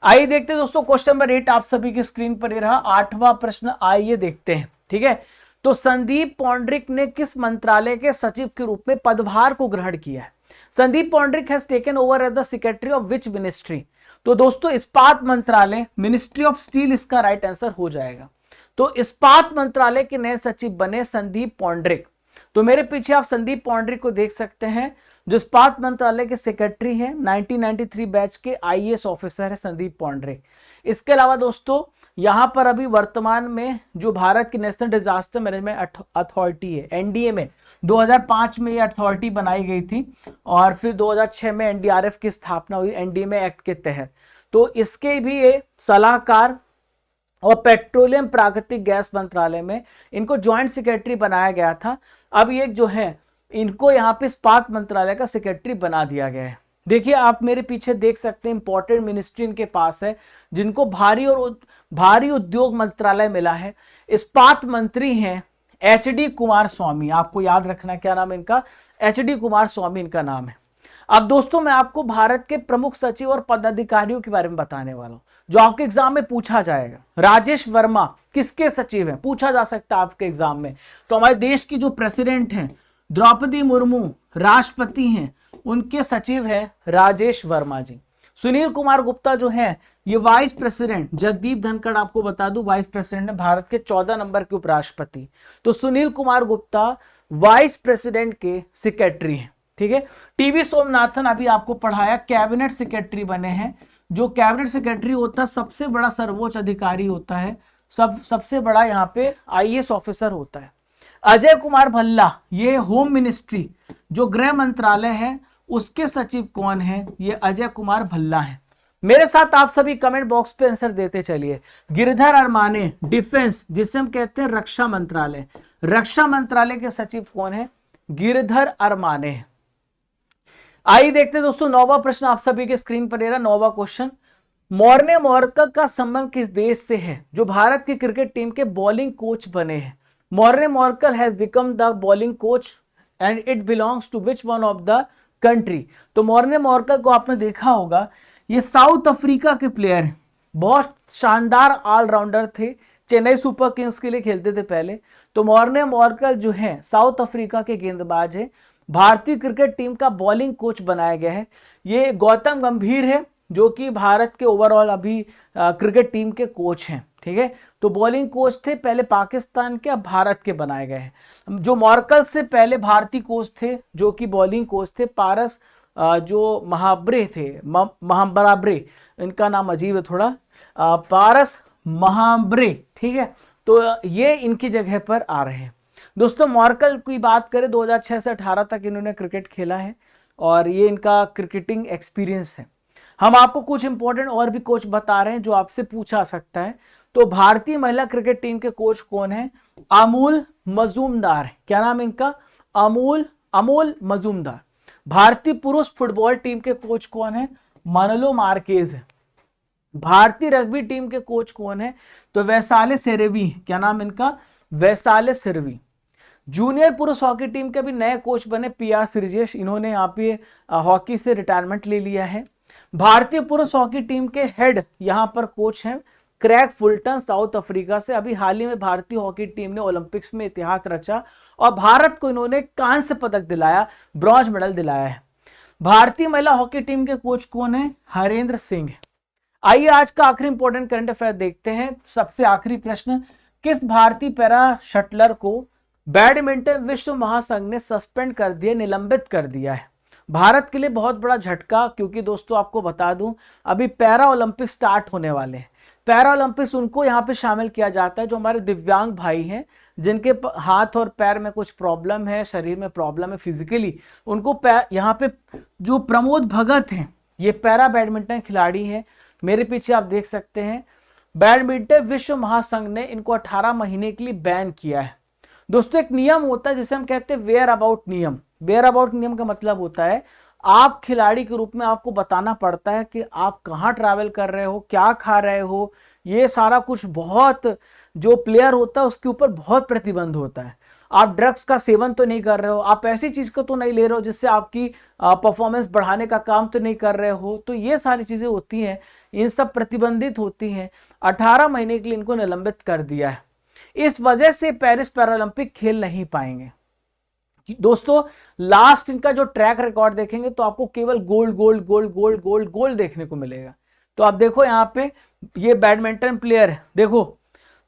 आइए देखते हैं दोस्तों क्वेश्चन नंबर 8 आप सभी के स्क्रीन पर ये रहा। 8वां प्रश्न आइए देखते हैं, ठीक है। तो संदीप पौंड्रिक ने किस मंत्रालय के सचिव के रूप में पदभार को ग्रहण किया है? Sandeep Poundrik has taken over as the secretary of which ministry? तो दोस्तों इस्पात मंत्रालय, मिनिस्ट्री ऑफ स्टील इसका राइट आंसर हो जाएगा। तो इस्पात मंत्रालय के नए सचिव बने संदीप पौंड्रिक। तो मेरे पीछे आप संदीप पौंड्रिक को देख सकते हैं जो इस्पात मंत्रालय के सेक्रेटरी हैं। 1993 बैच के आईएएस ऑफिसर है संदीप पौंड्रिक। इसके अलावा दोस्तों यहां पर अभी वर्तमान में जो भारत की नेशनल डिजास्टर मैनेजमेंट अथॉरिटी है, एनडीए में 2005 में ये अथॉरिटी बनाई गई थी और फिर 2006 में एनडीआरएफ की स्थापना हुई एनडीए में एक्ट के तहत। तो इसके भी ये सलाहकार और पेट्रोलियम प्राकृतिक गैस मंत्रालय में इनको ज्वाइंट सेक्रेटरी बनाया गया था। अब ये जो है इनको यहाँ पे इस्पात मंत्रालय का सेक्रेटरी बना दिया गया है। देखिए आप मेरे पीछे देख सकते हैं इंपॉर्टेंट मिनिस्ट्री इनके पास है जिनको भारी उद्योग मंत्रालय मिला है। इस्पात मंत्री हैं एचडी कुमार स्वामी, आपको याद रखना क्या नाम है इनका, एचडी कुमार स्वामी इनका नाम है। अब दोस्तों मैं आपको भारत के प्रमुख सचिव और पदाधिकारियों के बारे में बताने वाला हूं जो आपके एग्जाम में पूछा जाएगा। राजेश वर्मा किसके सचिव हैं, पूछा जा सकता है आपके एग्जाम में। तो हमारे देश की जो प्रेसिडेंट हैं द्रौपदी मुर्मू, राष्ट्रपति हैं, उनके सचिव हैं राजेश वर्मा जी। सुनील कुमार गुप्ता जो है ये वाइस प्रेसिडेंट, जगदीप धनखड़ आपको बता दूं वाइस प्रेसिडेंट है, भारत के 14 नंबर के उपराष्ट्रपति। तो सुनील कुमार गुप्ता वाइस प्रेसिडेंट के सेक्रेटरी हैं, ठीक है। टीवी सोमनाथन अभी आपको पढ़ाया कैबिनेट सेक्रेटरी बने हैं जो कैबिनेट सेक्रेटरी होता है सबसे बड़ा सर्वोच्च अधिकारी होता है, सबसे बड़ा यहाँ पे आईएएस ऑफिसर होता है। अजय कुमार भल्ला, ये होम मिनिस्ट्री जो गृह मंत्रालय है उसके सचिव कौन है? ये अजय कुमार भल्ला है। मेरे साथ आप सभी कमेंट बॉक्स पे आंसर देते चलिए। गिरधर अरमाने, डिफेंस जिसे हम कहते हैं रक्षा मंत्रालय, रक्षा मंत्रालय के सचिव कौन है? गिरधर अरमाने। आइए देखते हैं दोस्तों, नौवां प्रश्न आप सभी के स्क्रीन पर रहा, नौवां क्वेश्चन। मॉर्ने मॉर्कल का संबंध किस देश से है जो भारत की क्रिकेट टीम के बॉलिंग कोच बने हैं? Morne Morkel has become the bowling coach and it belongs to which one of the country? तो मॉर्ने मॉर्कल को आपने देखा होगा, ये साउथ अफ्रीका के प्लेयर हैं, बहुत शानदार ऑलराउंडर थे, चेन्नई सुपर किंग्स के लिए खेलते थे पहले। तो मॉर्ने मॉर्कल जो है साउथ अफ्रीका के गेंदबाज है, भारतीय क्रिकेट टीम का बॉलिंग कोच बनाया गया है। ये गौतम गंभीर है जो कि भारत के ओवरऑल अभी क्रिकेट टीम के कोच हैं, ठीक है। तो बॉलिंग कोच थे पहले पाकिस्तान के, अब भारत के बनाए गए हैं। जो मॉर्कल से पहले भारतीय कोच थे जो कि बॉलिंग कोच थे, पारस जो महाब्रे थे, महाबराब्रे, इनका नाम अजीब है थोड़ा, पारस महाब्रे, ठीक है। तो ये इनकी जगह पर आ रहे हैं। दोस्तों मॉर्कल की बात करें 2006 से 18 तक इन्होंने क्रिकेट खेला है और ये इनका क्रिकेटिंग एक्सपीरियंस है। हम आपको कुछ इंपॉर्टेंट और भी कोच बता रहे हैं जो आपसे पूछा सकता है। तो भारतीय महिला क्रिकेट टीम के कोच कौन है? अमूल मजूमदार। क्या नाम इनका? अमूल मजूमदार। भारतीय पुरुष फुटबॉल टीम के कोच कौन है? मानलो मार्केज है। भारतीय रग्बी टीम के कोच कौन है? तो वैसाले सेरेवी। क्या नाम इनका? वैसाले सेरेवी। जूनियर पुरुष हॉकी टीम के भी नए कोच बने पीआर श्रीजेश, इन्होंने यहाँ पे हॉकी से रिटायरमेंट ले लिया है। भारतीय पुरुष हॉकी टीम के हेड यहाँ पर कोच हैं क्रैग फुलटन, साउथ अफ्रीका से। अभी हाल ही में भारतीय हॉकी टीम ने ओलंपिक्स में इतिहास रचा और भारत को इन्होंने कांस्य पदक दिलाया, ब्रॉन्ज मेडल दिलाया है। भारतीय महिला हॉकी टीम के कोच कौन है? हरेंद्र सिंह। आइए आज का आखिरी इंपॉर्टेंट करंट अफेयर देखते हैं। सबसे आखिरी प्रश्न, किस भारतीय पैरा शटलर को बैडमिंटन विश्व महासंघ ने सस्पेंड कर दिया, निलंबित कर दिया है? भारत के लिए बहुत बड़ा झटका, क्योंकि दोस्तों आपको बता दूं अभी पैरा ओलंपिक स्टार्ट होने वाले हैं। पैरा ओलंपिक्स उनको यहाँ पे शामिल किया जाता है जो हमारे दिव्यांग भाई हैं, जिनके हाथ और पैर में कुछ प्रॉब्लम है, शरीर में प्रॉब्लम है फिजिकली, उनको यहाँ पे जो प्रमोद भगत हैं, ये पैरा बैडमिंटन खिलाड़ी हैं, मेरे पीछे आप देख सकते हैं। बैडमिंटन विश्व महासंघ ने इनको 18 महीने के लिए बैन किया है। दोस्तों एक नियम होता है जिसे हम कहते हैं वेयर अबाउट नियम। वेयर अबाउट नियम का मतलब होता है आप खिलाड़ी के रूप में आपको बताना पड़ता है कि आप कहाँ ट्रैवल कर रहे हो, क्या खा रहे हो, ये सारा कुछ बहुत जो प्लेयर होता है उसके ऊपर बहुत प्रतिबंध होता है। आप ड्रग्स का सेवन तो नहीं कर रहे हो, आप ऐसी चीज को तो नहीं ले रहे हो जिससे आपकी परफॉर्मेंस बढ़ाने का काम तो नहीं कर रहे हो, तो ये सारी चीजें होती हैं, इन सब प्रतिबंधित होती हैं। 18 महीने के लिए इनको निलंबित कर दिया है। इस वजह से पेरिस पैरालंपिक खेल नहीं पाएंगे। दोस्तों लास्ट इनका जो ट्रैक रिकॉर्ड देखेंगे तो आपको केवल gold gold gold gold gold gold देखने को मिलेगा। तो आप देखो यहाँ पे ये बैडमिंटन प्लेयर है, देखो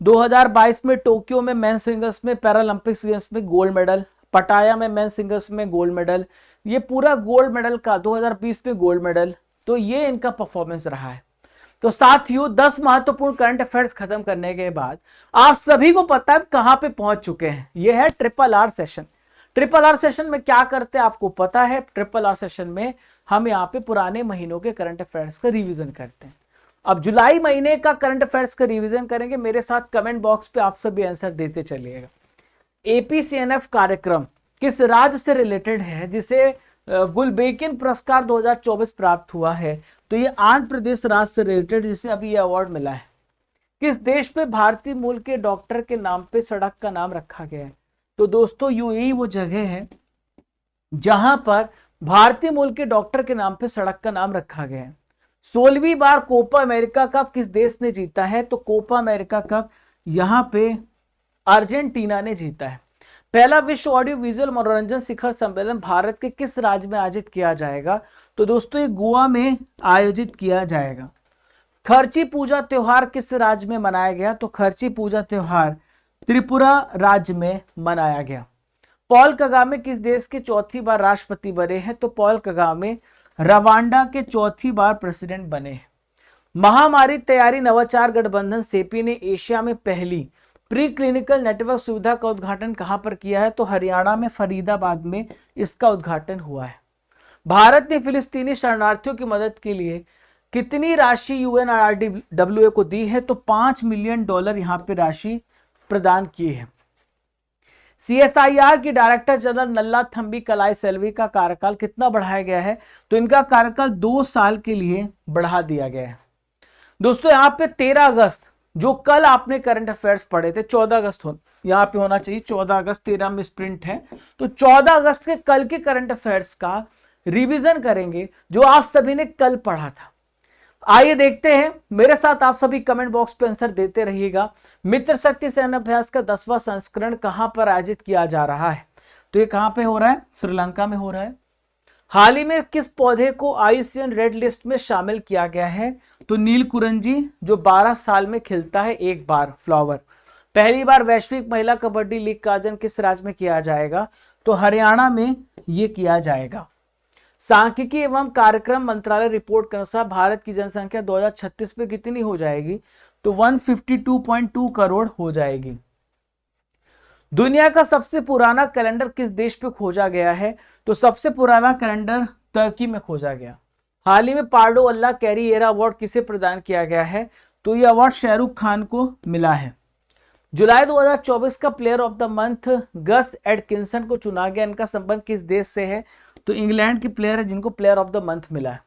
2022 में टोक्यो में मेन सिंगल्स में पैरालंपिक्स गेम्स में गोल्ड मेडल, पटाया में मेन सिंगल्स में गोल्ड मेडल, ये पूरा गोल्ड मेडल का 2020 में गोल्ड मेडल। तो ये इनका परफॉर्मेंस रहा है। तो साथियों 10 महत्वपूर्ण करंट अफेयर्स खत्म करने के बाद आप सभी को पता है कहां पे पहुंच चुके हैं। यह है triple R session. Triple R session में क्या करते हैं आपको पता है। ट्रिपल आर सेशन में हम यहाँ पे पुराने महीनों के करंट अफेयर्स का रिवीजन करते हैं। अब जुलाई महीने का करंट अफेयर्स का रिवीजन करेंगे। मेरे साथ कमेंट बॉक्स पे आप सभी आंसर देते चलिएगा। एपीसीएनएफ कार्यक्रम किस राज्य से रिलेटेड है जिसे गुलबेकिन पुरस्कार 2024 प्राप्त हुआ है? तो ये आंध्र प्रदेश राज्य से रिलेटेड, जिसे अभी ये अवार्ड मिला है। किस देश में भारतीय मूल के डॉक्टर के नाम पे सड़क का नाम रखा गया है? तो दोस्तों यूएई वो जगह है जहां पर भारतीय मूल के डॉक्टर के नाम पे सड़क का नाम रखा गया है। 16वीं बार कोपा अमेरिका कप किस देश ने जीता है? तो कोपा अमेरिका कप यहां पे अर्जेंटीना ने जीता है। पहला विश्व ऑडियो विजुअल मनोरंजन शिखर सम्मेलन भारत के किस राज्य में आयोजित किया जाएगा? तो दोस्तों ये गोवा में आयोजित किया जाएगा। खर्ची पूजा त्योहार किस राज्य में मनाया गया? तो खर्ची पूजा त्योहार त्रिपुरा राज्य में मनाया गया। पॉल कगामे किस देश के चौथी बार राष्ट्रपति बने हैं? तो पॉल कगामे रवांडा के चौथी बार प्रेसिडेंट बने हैं। महामारी तैयारी नवाचार गठबंधन सेपी ने एशिया में पहली प्री क्लिनिकल नेटवर्क सुविधा का उद्घाटन कहां पर किया है? तो हरियाणा में फरीदाबाद में इसका उद्घाटन हुआ है। भारत ने फिलिस्तीनी शरणार्थियों की मदद के लिए कितनी राशि यूएनआरडब्ल्यूए को दी है? तो $5 मिलियन यहां पे राशि प्रदान की है। सीएसआईआर की डायरेक्टर जनरल नल्ला थंबी कलाई सेल्वी का कार्यकाल कितना बढ़ाया गया है? तो इनका कार्यकाल 2 साल के लिए बढ़ा दिया गया है। दोस्तों यहां पे 13 अगस्त जो कल आपने करंट अफेयर्स पढ़े थे, 14 अगस्त यहां पे होना चाहिए, 14 अगस्त 13 में स्प्रिंट है, तो 14 अगस्त के कल के करंट अफेयर्स का रिवीजन करेंगे जो आप सभी ने कल पढ़ा था। आइए देखते हैं, मेरे साथ आप सभी कमेंट बॉक्स पे आंसर देते रहिएगा। मित्र शक्ति सैन्य अभ्यास का 10वां संस्करण कहां पर आयोजित किया जा रहा है? तो ये कहां पे हो रहा है? श्रीलंका में हो रहा है। हाल ही में किस पौधे को IUCN रेड लिस्ट में शामिल किया गया है? तो नीलकुरंजी, जो 12 साल में खिलता है एक बार फ्लावर। पहली बार वैश्विक महिला कबड्डी लीग का आयोजन किस राज्य में किया जाएगा? तो हरियाणा में यह किया जाएगा। सांख्यिकी एवं कार्यक्रम मंत्रालय रिपोर्ट के अनुसार भारत की जनसंख्या 2036 में कितनी हो जाएगी? तो 152.2 करोड़ हो जाएगी। दुनिया का सबसे पुराना कैलेंडर किस देश पे खोजा गया है? तो सबसे पुराना कैलेंडर तुर्की में खोजा गया। हाल ही में पार्डो अल्लाह कैरियरा अवार्ड किसे प्रदान किया गया है? तो यह अवार्ड शाहरुख खान को मिला है। जुलाई 2024 का प्लेयर ऑफ द मंथ गस एडकिंसन को चुना गया। इनका संबंध किस देश से है? तो इंग्लैंड के प्लेयर है जिनको प्लेयर ऑफ द मंथ मिला है।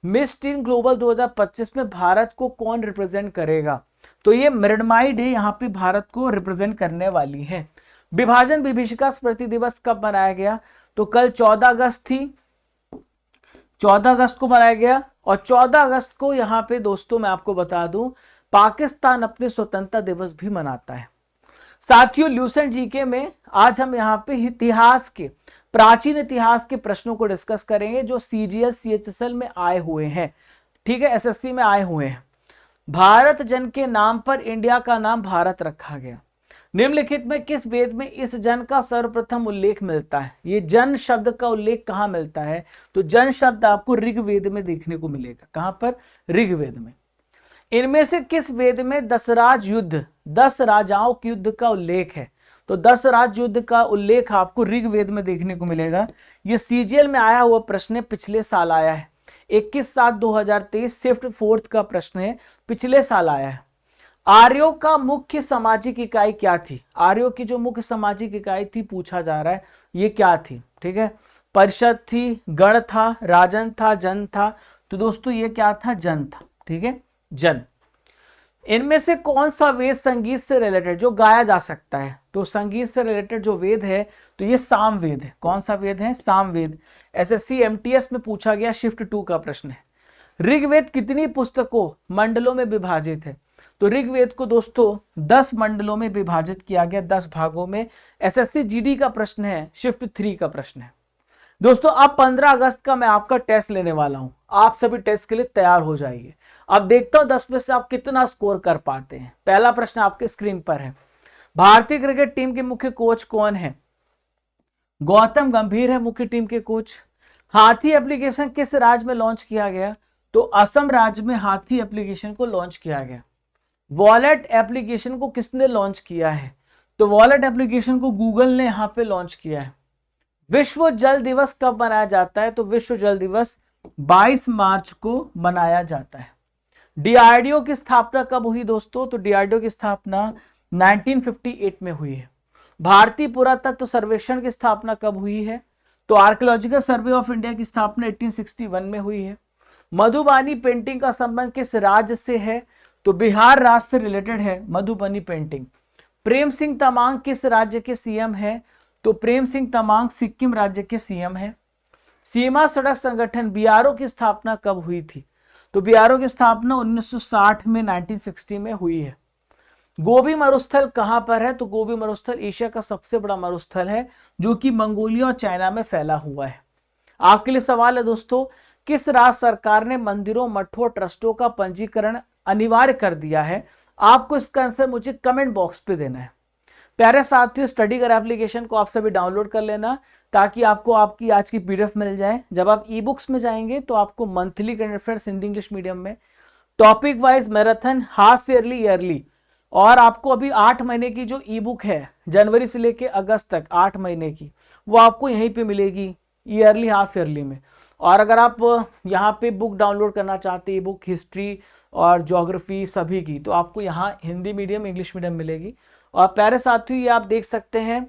मिस टीन ग्लोबल 2025 में भारत को कौन रिप्रेजेंट करेगा? तो ये मृण्मयी डे यहाँ पे भारत को रिप्रेजेंट करने वाली है। विभाजन विभीषिका स्मृति दिवस कब मनाया गया? तो कल 14 अगस्त थी, 14 अगस्त को मनाया गया। और 14 अगस्त को यहाँ पे दोस्तों मैं आपको बता दूं पाकिस्तान अपने स्वतंत्रता दिवस भी मनाता है। साथियों ल्यूसेंट जीके में आज हम यहाँ पे इतिहास के, प्राचीन इतिहास के प्रश्नों को डिस्कस करेंगे जो CGL CHSL में आए हुए हैं, ठीक है, SSC में आए हुए हैं। भारत जन के नाम पर इंडिया का नाम भारत रखा गया। निम्नलिखित में किस वेद में इस जन का सर्वप्रथम उल्लेख मिलता है? ये जन शब्द का उल्लेख कहाँ मिलता है? तो जन शब्द आपको ऋग्वेद में देखने को मिलेगा। कहां पर? ऋग्वेद में। इनमें से किस वेद में दशराज युद्ध, 10 राजाओं के युद्ध का उल्लेख है? तो 10 राज युद्ध का उल्लेख आपको ऋग्वेद में देखने को मिलेगा। ये CGL में आया हुआ प्रश्न है, पिछले साल आया है। 21/7/2023 शिफ्ट 4th का प्रश्न है, पिछले साल आया है। आर्यों का मुख्य सामाजिक इकाई क्या थी? आर्यों की जो मुख्य सामाजिक इकाई थी पूछा जा रहा है, ये क्या थी? ठीक है, परिषद थी, गण था, राजन था, जन था। तो दोस्तों ये क्या था? जन था। ठीक है, जन। इनमें से कौन सा वेद संगीत से रिलेटेड जो गाया जा सकता है? तो संगीत से रिलेटेड जो वेद है तो ये साम वेद है। कौन सा वेद है? साम वेद। SSC MTS में पूछा गया, शिफ्ट 2 का प्रश्न है। ऋग्वेद कितनी पुस्तकों मंडलों में विभाजित है? तो ऋग्वेद को दोस्तों 10 मंडलों में विभाजित किया गया, 10 भागों में। SSC GD का प्रश्न है, शिफ्ट 3 का प्रश्न है। दोस्तों अब 15 अगस्त का मैं आपका टेस्ट लेने वाला हूं, आप सभी टेस्ट के लिए तैयार हो जाइए। अब देखता हूं 10 में से आप कितना स्कोर कर पाते हैं। पहला प्रश्न आपके स्क्रीन पर है, भारतीय क्रिकेट टीम के मुख्य कोच कौन है? गौतम गंभीर है मुख्य टीम के कोच। हाथी एप्लीकेशन किस राज्य में लॉन्च किया गया? तो असम राज्य में हाथी एप्लीकेशन को लॉन्च किया गया। वॉलेट एप्लीकेशन को किसने लॉन्च किया है? तो वॉलेट एप्लीकेशन को गूगल ने यहां पे लॉन्च किया है। विश्व जल दिवस कब मनाया जाता है? तो विश्व जल दिवस 22 मार्च को मनाया जाता है। DRDO की स्थापना कब हुई दोस्तों? तो DRDO की स्थापना 1958 में हुई है। भारतीय पुरातत्व सर्वेक्षण की स्थापना कब हुई है? तो आर्कियोलॉजिकल सर्वे ऑफ इंडिया की स्थापना 1861 में हुई है। मधुबानी पेंटिंग का संबंध किस राज्य से है? तो बिहार राज्य से रिलेटेड है मधुबनी पेंटिंग। प्रेम सिंह तमांग किस राज्य के CM है? तो प्रेम सिंह तमांग सिक्किम राज्य के CM है। सीमा सड़क संगठन BRO की स्थापना कब हुई थी? तो BRO की स्थापना 1960 में, 1960 में हुई है। गोबी मरुस्थल कहां पर है? तो गोबी मरुस्थल एशिया का सबसे बड़ा मरुस्थल है जो कि मंगोलिया और चाइना में फैला हुआ है। आपके लिए सवाल है दोस्तों, किस राज्य सरकार ने मंदिरों, मठों और ट्रस्टों का पंजीकरण अनिवार्य कर दिया है? आपको इसका आंसर मुझे कमेंट बॉक्स पे देना है। प्यारे साथियों, स्टडी कर एप्लीकेशन को आप सभी डाउनलोड कर लेना ताकि आपको आपकी आज की PDF मिल जाए। जब आप ई बुक्स में जाएंगे तो आपको monthly current affairs Hindi English medium में, topic wise marathon, half yearly, yearly. और आपको अभी 8 महीने की जो ई बुक है जनवरी से लेके अगस्त तक 8 महीने की, वो आपको यहीं पे मिलेगी ईयरली, हाफ ईयरली में। और अगर आप यहाँ पे बुक डाउनलोड करना चाहते हैं, बुक हिस्ट्री और ज्योग्राफी सभी की, तो आपको यहाँ हिंदी मीडियम, इंग्लिश मीडियम मिलेगी। और प्यारे साथियों, ये आप देख सकते हैं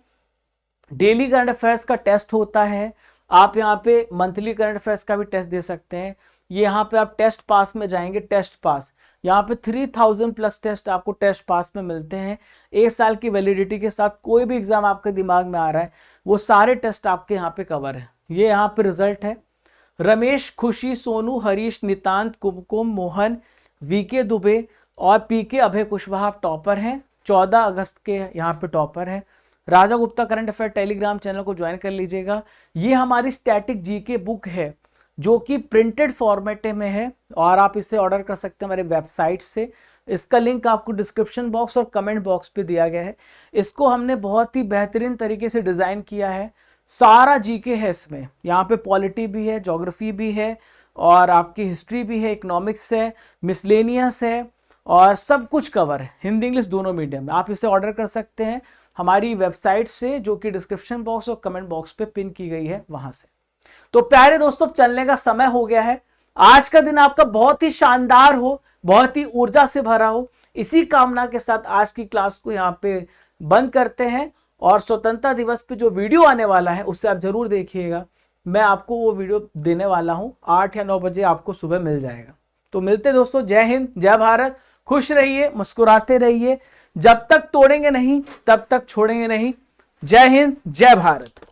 डेली करंट अफेयर्स का टेस्ट होता है। आप यहाँ पे मंथली करंट अफेयर्स का भी टेस्ट दे सकते हैं। ये यहाँ पे आप टेस्ट पास में जाएंगे, टेस्ट पास, यहाँ पे 3000 प्लस टेस्ट आपको टेस्ट पास में मिलते हैं। 1 साल की वैलिडिटी के साथ कोई भी एग्जाम आपके दिमाग में आ रहा है, वो सारे टेस्ट आपके यहाँ पे कवर है। ये यहाँ पे रिजल्ट है। रमेश, खुशी, सोनू, हरीश, नितांत, कुमकुम, मोहन, वीके दुबे और पीके अभय कुशवाहा टॉपर हैं। 14 अगस्त के यहाँ पे टॉपर है। Raja Gupta current affair Telegram channel को ज्वाइन कर लीजिएगा। ये हमारी स्टैटिक जीके बुक है जो कि प्रिंटेड फॉर्मेट में है और आप इसे ऑर्डर कर सकते हैं हमारे वेबसाइट से। इसका लिंक आपको डिस्क्रिप्शन बॉक्स और कमेंट बॉक्स पे दिया गया है। इसको हमने बहुत ही बेहतरीन तरीके से डिज़ाइन किया है। सारा जीके है इसमें, यहाँ पे पॉलिटी भी है, ज्योग्राफी भी है और आपकी हिस्ट्री भी है, इकोनॉमिक्स है, मिसलेनियस है और सब कुछ कवर है, हिंदी इंग्लिश दोनों मीडियम में। आप इसे ऑर्डर कर सकते हैं हमारी वेबसाइट से, जो कि डिस्क्रिप्शन बॉक्स और कमेंट बॉक्स पे पिन की गई है, वहां से। तो प्यारे दोस्तों, चलने का समय हो गया है। आज का दिन आपका बहुत ही शानदार हो, बहुत ही ऊर्जा से भरा हो। इसी कामना के साथ आज की क्लास को यहाँ पे बंद करते हैं और स्वतंत्रता दिवस पे जो वीडियो आने वाला है उससे आप जरूर देखिएगा। मैं आपको वो वीडियो देने वाला हूँ, 8 या 9 बजे आपको सुबह मिल जाएगा। तो मिलते दोस्तों, जय हिंद, जय भारत। खुश रहिए, मुस्कुराते रहिए। जब तक तोड़ेंगे नहीं तब तक छोड़ेंगे नहीं। जय हिंद, जय भारत।